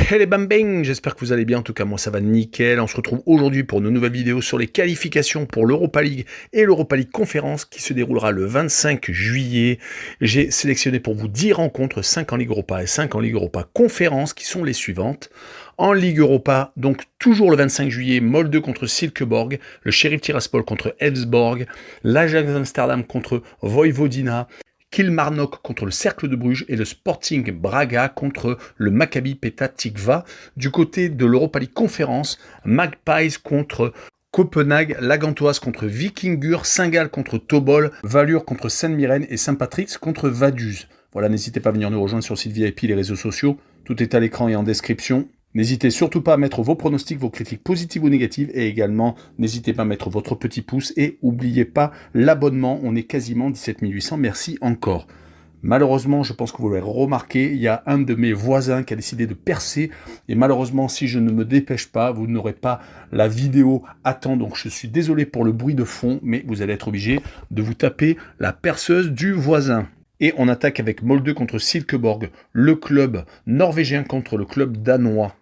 Hey les bambins, j'espère que vous allez bien, en tout cas moi ça va nickel. On se retrouve aujourd'hui pour une nouvelle vidéo sur les qualifications pour l'Europa League et l'Europa League Conférence qui se déroulera le 25 juillet. J'ai sélectionné pour vous 10 rencontres, 5 en Ligue Europa et 5 en Ligue Europa Conférence qui sont les suivantes. En Ligue Europa, donc toujours le 25 juillet, Molde contre Silkeborg, le Sheriff Tiraspol contre Elfsborg, l'Ajax Amsterdam contre Vojvodina, Kilmarnock contre le Cercle de Bruges et le Sporting Braga contre le Maccabi Petah Tikva. Du côté de l'Europa League Conférence, Magpies contre Copenhague, Lagantoise contre Vikingur, Saint-Gall contre Tobol, Valur contre Saint-Mirren et Saint-Patrick's contre Vaduz. Voilà, n'hésitez pas à venir nous rejoindre sur le site VIP, les réseaux sociaux. Tout est à l'écran et en description. N'hésitez surtout pas à mettre vos pronostics, vos critiques positives ou négatives et également n'hésitez pas à mettre votre petit pouce et n'oubliez pas l'abonnement, on est quasiment 17 800, merci encore. Malheureusement, je pense que vous l'avez remarqué, il y a un de mes voisins qui a décidé de percer et malheureusement, si je ne me dépêche pas, vous n'aurez pas la vidéo à temps. Donc je suis désolé pour le bruit de fond, mais vous allez être obligé de vous taper la perceuse du voisin. Et on attaque avec Molde contre Silkeborg, le club norvégien contre le club danois.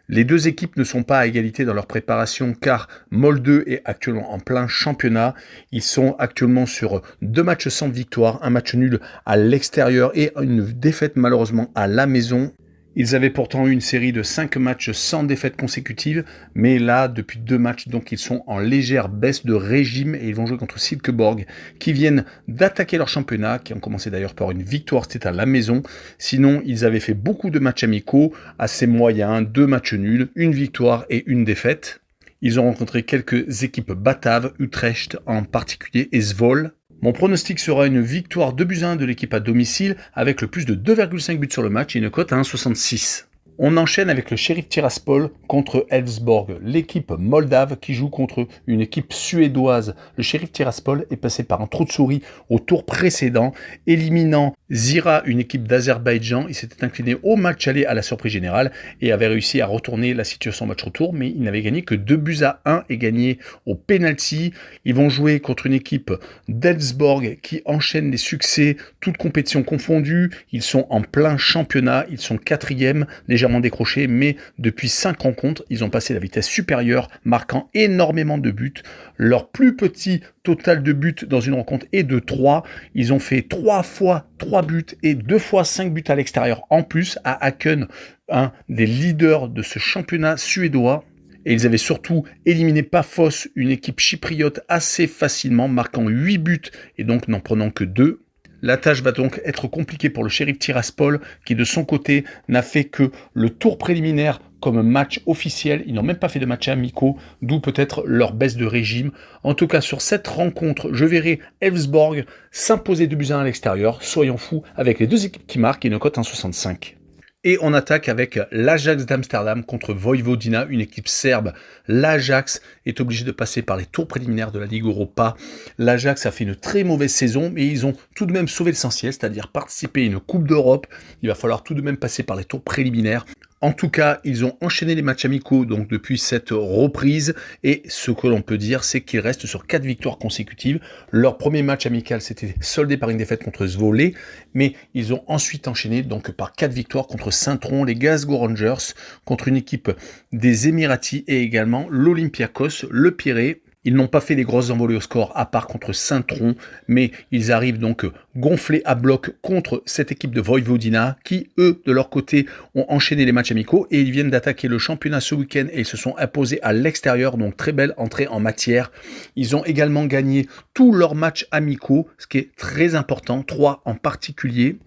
Les deux équipes ne sont pas à égalité dans leur préparation car Molde est actuellement en plein championnat. Ils sont actuellement sur 2 matchs sans victoire, un match nul à l'extérieur et une défaite malheureusement à la maison. Ils avaient pourtant eu une série de 5 matchs sans défaite consécutive, mais là, depuis 2 matchs, donc ils sont en légère baisse de régime et ils vont jouer contre Silkeborg, qui viennent d'attaquer leur championnat, qui ont commencé d'ailleurs par une victoire, c'était à la maison. Sinon, ils avaient fait beaucoup de matchs amicaux, assez moyens, 2 matchs nuls, une victoire et une défaite. Ils ont rencontré quelques équipes bataves, Utrecht en particulier et Zwolle. Mon pronostic sera une victoire 2-1 de l'équipe à domicile avec le plus de 2,5 buts sur le match et une cote à 1,66. On enchaîne avec le Sheriff Tiraspol contre Elfsborg, l'équipe moldave qui joue contre une équipe suédoise. Le Sheriff Tiraspol est passé par un trou de souris au tour précédent, éliminant Zira, une équipe d'Azerbaïdjan. Il s'était incliné au match aller à la surprise générale et avait réussi à retourner la situation match retour, mais il n'avait gagné que 2-1 et gagné au penalty. Ils vont jouer contre une équipe d'Elfsborg qui enchaîne les succès, toutes compétitions confondues. Ils sont en plein championnat, ils sont 4e, légèrement décrochés, mais depuis 5 rencontres, ils ont passé la vitesse supérieure, marquant énormément de buts. Leur plus petit total de buts dans une rencontre est de 3. Ils ont fait 3 fois 3 buts et 2 fois 5 buts à l'extérieur en plus à Häcken, un des leaders de ce championnat suédois. Et ils avaient surtout éliminé Paphos, une équipe chypriote, assez facilement, marquant 8 buts et donc n'en prenant que 2. La tâche va donc être compliquée pour le Sheriff Tiraspol qui de son côté n'a fait que le tour préliminaire comme match officiel. Ils n'ont même pas fait de match amicaux, d'où peut-être leur baisse de régime. En tout cas, sur cette rencontre, je verrai Elfsborg s'imposer 2-1 à l'extérieur. Soyons fous, avec les deux équipes qui marquent et une cote 1,65. Et on attaque avec l'Ajax d'Amsterdam contre Vojvodina, une équipe serbe. L'Ajax est obligé de passer par les tours préliminaires de la Ligue Europa. L'Ajax a fait une très mauvaise saison, mais ils ont tout de même sauvé l'essentiel, c'est-à-dire participer à une Coupe d'Europe. Il va falloir tout de même passer par les tours préliminaires. En tout cas, ils ont enchaîné les matchs amicaux donc depuis cette reprise et ce que l'on peut dire, c'est qu'ils restent sur 4 victoires consécutives. Leur premier match amical s'était soldé par une défaite contre Zwolle, mais ils ont ensuite enchaîné donc par 4 victoires contre Saint-Tron, les Glasgow Rangers, contre une équipe des Émiratis et également l'Olympiakos, le Pirée. Ils n'ont pas fait les grosses envolées au score à part contre Saint-Tron, mais ils arrivent donc gonflés à bloc contre cette équipe de Vojvodina qui, eux, de leur côté, ont enchaîné les matchs amicaux et ils viennent d'attaquer le championnat ce week-end et ils se sont imposés à l'extérieur, donc très belle entrée en matière. Ils ont également gagné tous leurs matchs amicaux, ce qui est très important, 3 en particulier.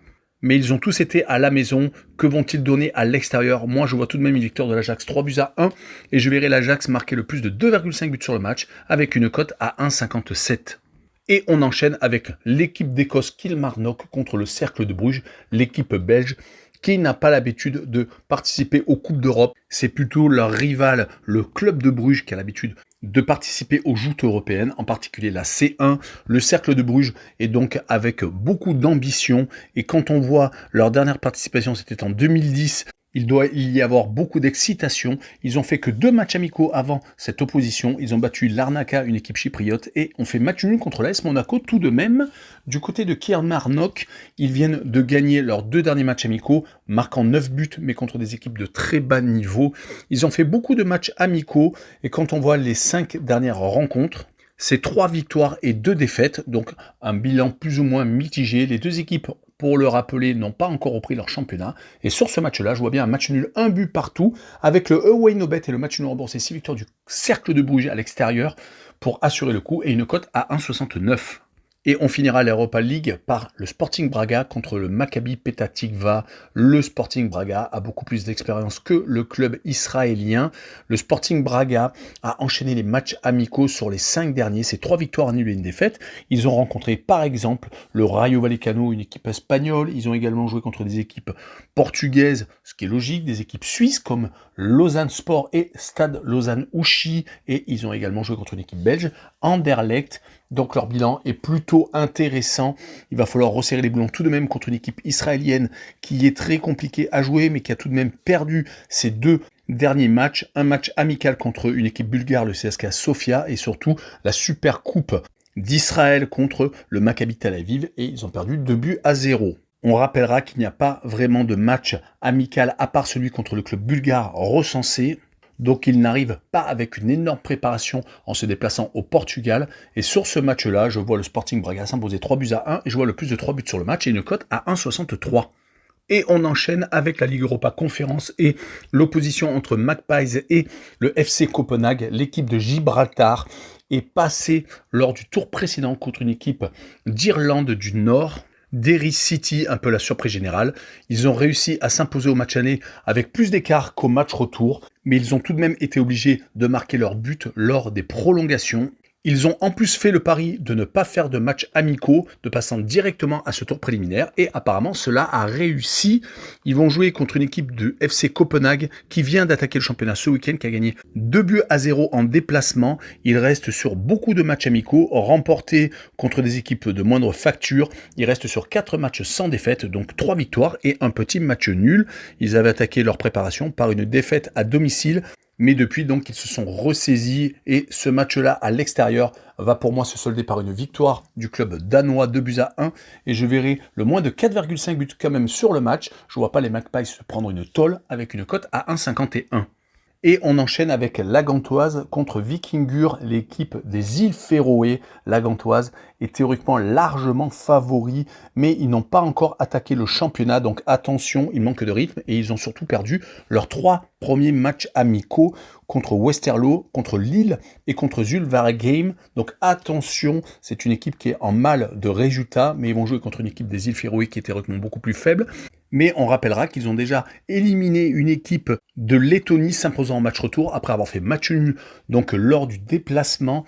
Mais ils ont tous été à la maison. Que vont-ils donner à l'extérieur? Moi, je vois tout de même une victoire de l'Ajax 3-1 et je verrai l'Ajax marquer le plus de 2,5 buts sur le match avec une cote à 1,57. Et on enchaîne avec l'équipe d'Écosse Kilmarnock contre le Cercle de Bruges, l'équipe belge qui n'a pas l'habitude de participer aux Coupes d'Europe. C'est plutôt leur rival, le Club de Bruges, qui a l'habitude de participer aux joutes européennes, en particulier la C1. Le Cercle de Bruges est donc avec beaucoup d'ambition. Et quand on voit leur dernière participation, c'était en 2010, Il doit y avoir beaucoup d'excitation. Ils ont fait que 2 matchs amicaux avant cette opposition. Ils ont battu Larnaca, une équipe chypriote, et ont fait match nul contre l'AS Monaco tout de même. Du côté de Kilmarnock, ils viennent de gagner leurs 2 derniers matchs amicaux, marquant 9 buts, mais contre des équipes de très bas niveau. Ils ont fait beaucoup de matchs amicaux, et quand on voit les 5 dernières rencontres, c'est 3 victoires et 2 défaites, donc un bilan plus ou moins mitigé. Les 2 équipes, pour le rappeler, n'ont pas encore repris leur championnat. Et sur ce match-là, je vois bien un match nul, un but partout, avec le Away No Bet et le match nul remboursé, 6 victoires du Cercle de Bruges à l'extérieur pour assurer le coup, et une cote à 1,69. Et on finira l'Europa League par le Sporting Braga contre le Maccabi Petah Tikva. Le Sporting Braga a beaucoup plus d'expérience que le club israélien. Le Sporting Braga a enchaîné les matchs amicaux sur les 5 derniers. C'est 3 victoires, un nul et une défaite. Ils ont rencontré par exemple le Rayo Vallecano, une équipe espagnole. Ils ont également joué contre des équipes portugaises, ce qui est logique, des équipes suisses comme Lausanne Sport et Stade Lausanne-Ouchy. Et ils ont également joué contre une équipe belge, Anderlecht. Donc leur bilan est plutôt intéressant. Il va falloir resserrer les boulons tout de même contre une équipe israélienne qui est très compliquée à jouer, mais qui a tout de même perdu ses 2 derniers matchs. Un match amical contre une équipe bulgare, le CSKA Sofia, et surtout la Super Coupe d'Israël contre le Maccabi Tel Aviv, et ils ont perdu 2-0. On rappellera qu'il n'y a pas vraiment de match amical à part celui contre le club bulgare recensé. Donc il n'arrive pas avec une énorme préparation en se déplaçant au Portugal. Et sur ce match-là, je vois le Sporting Braga s'imposer 3-1 et je vois le plus de 3 buts sur le match et une cote à 1,63. Et on enchaîne avec la Ligue Europa Conférence et l'opposition entre Magpies et le FC Copenhague. L'équipe de Gibraltar est passée lors du tour précédent contre une équipe d'Irlande du Nord, Derry City, un peu la surprise générale. Ils ont réussi à s'imposer au match aller avec plus d'écart qu'au match retour, mais ils ont tout de même été obligés de marquer leur but lors des prolongations. Ils ont en plus fait le pari de ne pas faire de matchs amicaux, de passer directement à ce tour préliminaire, et apparemment cela a réussi. Ils vont jouer contre une équipe de FC Copenhague qui vient d'attaquer le championnat ce week-end, qui a gagné 2-0 en déplacement. Ils restent sur beaucoup de matchs amicaux, remportés contre des équipes de moindre facture. Ils restent sur 4 matchs sans défaite, donc 3 victoires et un petit match nul. Ils avaient attaqué leur préparation par une défaite à domicile, mais depuis, donc, ils se sont ressaisis et ce match-là à l'extérieur va pour moi se solder par une victoire du club danois 2-1 et je verrai le moins de 4,5 buts quand même sur le match. Je vois pas les Magpies se prendre une tôle avec une cote à 1,51. Et on enchaîne avec la Gantoise contre Vikingur, l'équipe des îles Féroé. La Gantoise est théoriquement largement favori, mais ils n'ont pas encore attaqué le championnat, donc attention, il manque de rythme, et ils ont surtout perdu leurs 3 premiers matchs amicaux contre Westerlo, contre Lille et contre Zulvargame. Donc attention, c'est une équipe qui est en mal de résultats, mais ils vont jouer contre une équipe des îles Féroé qui est théoriquement beaucoup plus faible. Mais on rappellera qu'ils ont déjà éliminé une équipe de Lettonie s'imposant en match retour après avoir fait match nul donc lors du déplacement.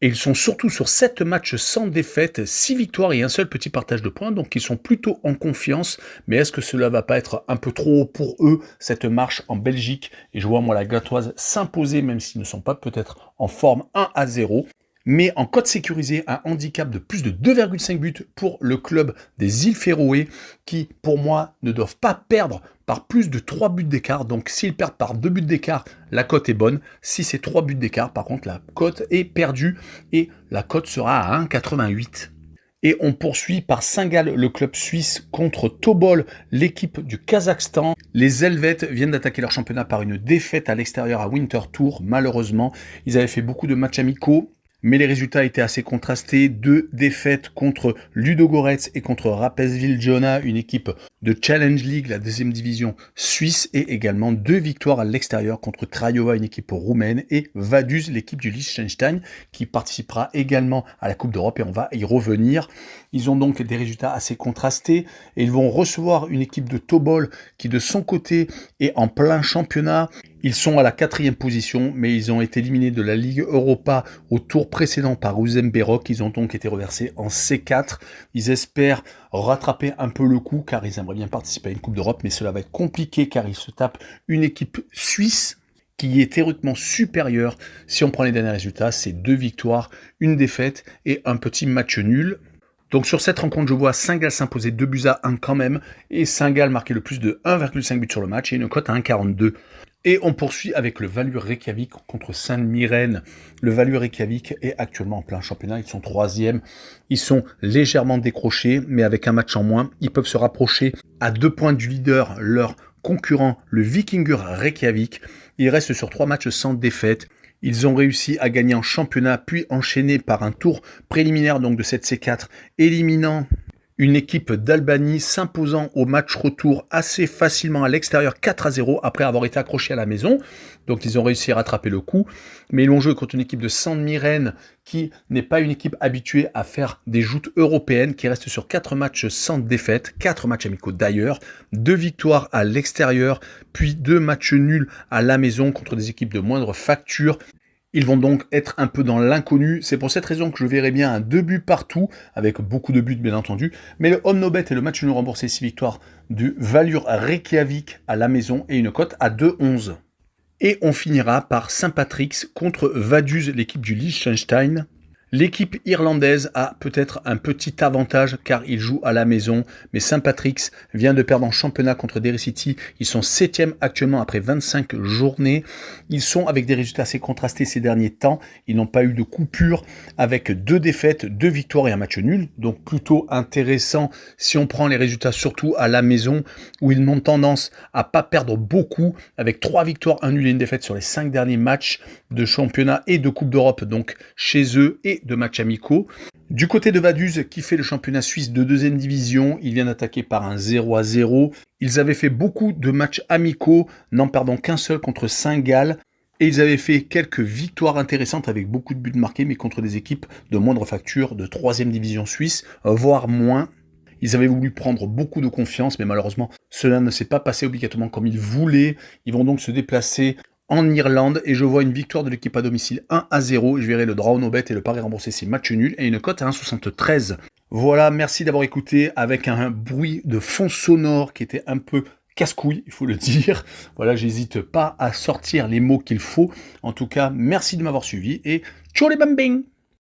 Et ils sont surtout sur 7 matchs sans défaite, 6 victoires et un seul petit partage de points, donc ils sont plutôt en confiance. Mais est-ce que cela va pas être un peu trop haut pour eux, cette marche en Belgique? Et je vois moi la Gantoise s'imposer, même s'ils ne sont pas peut-être en forme 1-0. Mais en cote sécurisée, un handicap de plus de 2,5 buts pour le club des îles Féroé, qui, pour moi, ne doivent pas perdre par plus de 3 buts d'écart. Donc, s'ils perdent par 2 buts d'écart, la cote est bonne. Si c'est 3 buts d'écart, par contre, la cote est perdue et la cote sera à 1,88. Et on poursuit par Saint-Gall, le club suisse, contre Tobol, l'équipe du Kazakhstan. Les Helvètes viennent d'attaquer leur championnat par une défaite à l'extérieur à Winter Tour, malheureusement. Ils avaient fait beaucoup de matchs amicaux, mais les résultats étaient assez contrastés. 2 défaites contre Ludogorets et contre Rapperswil Jona, une équipe de Challenge League, la 2e division suisse, et également 2 victoires à l'extérieur contre Craiova, une équipe roumaine, et Vaduz, l'équipe du Liechtenstein, qui participera également à la Coupe d'Europe, et on va y revenir. Ils ont donc des résultats assez contrastés, et ils vont recevoir une équipe de Tobol qui, de son côté, est en plein championnat. Ils sont à la 4e position, mais ils ont été éliminés de la Ligue Europa au tour précédent par Uzemberok. Ils ont donc été reversés en C4. Ils espèrent rattraper un peu le coup, car ils aimeraient bien participer à une Coupe d'Europe, mais cela va être compliqué, car ils se tapent une équipe suisse qui est théoriquement supérieure. Si on prend les derniers résultats, c'est 2 victoires, 1 défaite et un petit match nul. Donc sur cette rencontre, je vois Saint-Gall s'imposer 2-1 quand même, et Saint-Gall marquer le plus de 1,5 but sur le match, et une cote à 1,42. Et on poursuit avec le Valur Reykjavik contre Saint-Mirren. Le Valur Reykjavik est actuellement en plein championnat, ils sont 3e. Ils sont légèrement décrochés, mais avec un match en moins, ils peuvent se rapprocher à 2 points du leader, leur concurrent, le Vikingur Reykjavik. Ils restent sur 3 matchs sans défaite. Ils ont réussi à gagner en championnat, puis enchaîner par un tour préliminaire donc de cette C4, éliminant une équipe d'Albanie, s'imposant au match retour assez facilement à l'extérieur 4-0 après avoir été accrochés à la maison. Donc ils ont réussi à rattraper le coup, mais ils vont jouer contre une équipe de Saint-Mirren qui n'est pas une équipe habituée à faire des joutes européennes, qui reste sur 4 matchs sans défaite, 4 matchs amicaux d'ailleurs, 2 victoires à l'extérieur, puis 2 matchs nuls à la maison contre des équipes de moindre facture. Ils vont donc être un peu dans l'inconnu. C'est pour cette raison que je verrai bien un 2 buts partout, avec beaucoup de buts bien entendu. Mais le home no bet et le match nul remboursé 6 victoires du Valur Reykjavik à la maison et une cote à 2,11. Et on finira par Saint-Patrick's contre Vaduz, l'équipe du Liechtenstein. L'équipe irlandaise a peut-être un petit avantage car il joue à la maison, mais Saint-Patrick's vient de perdre en championnat contre Derry City. Ils sont 7e actuellement après 25 journées. Ils sont avec des résultats assez contrastés ces derniers temps. Ils n'ont pas eu de coupure avec 2 défaites, 2 victoires et un match nul. Donc plutôt intéressant si on prend les résultats surtout à la maison où ils n'ont tendance à pas perdre beaucoup avec 3 victoires, 1 nul et une défaite sur les 5 derniers matchs de championnat et de Coupe d'Europe donc chez eux et de matchs amicaux. Du côté de Vaduz, qui fait le championnat suisse de 2e division, il vient d'attaquer par un 0-0. Ils avaient fait beaucoup de matchs amicaux, n'en perdant qu'un seul contre Saint-Gall. Et ils avaient fait quelques victoires intéressantes avec beaucoup de buts marqués, mais contre des équipes de moindre facture, de 3e division suisse, voire moins. Ils avaient voulu prendre beaucoup de confiance, mais malheureusement, cela ne s'est pas passé obligatoirement comme ils voulaient. Ils vont donc se déplacer en Irlande, et je vois une victoire de l'équipe à domicile 1-0, et je verrai le draw no bet et le pari remboursé si match nul, et une cote à 1,73. Voilà, merci d'avoir écouté, avec un bruit de fond sonore qui était un peu casse-couille, il faut le dire. Voilà, j'hésite pas à sortir les mots qu'il faut. En tout cas, merci de m'avoir suivi, et ciao les bambins!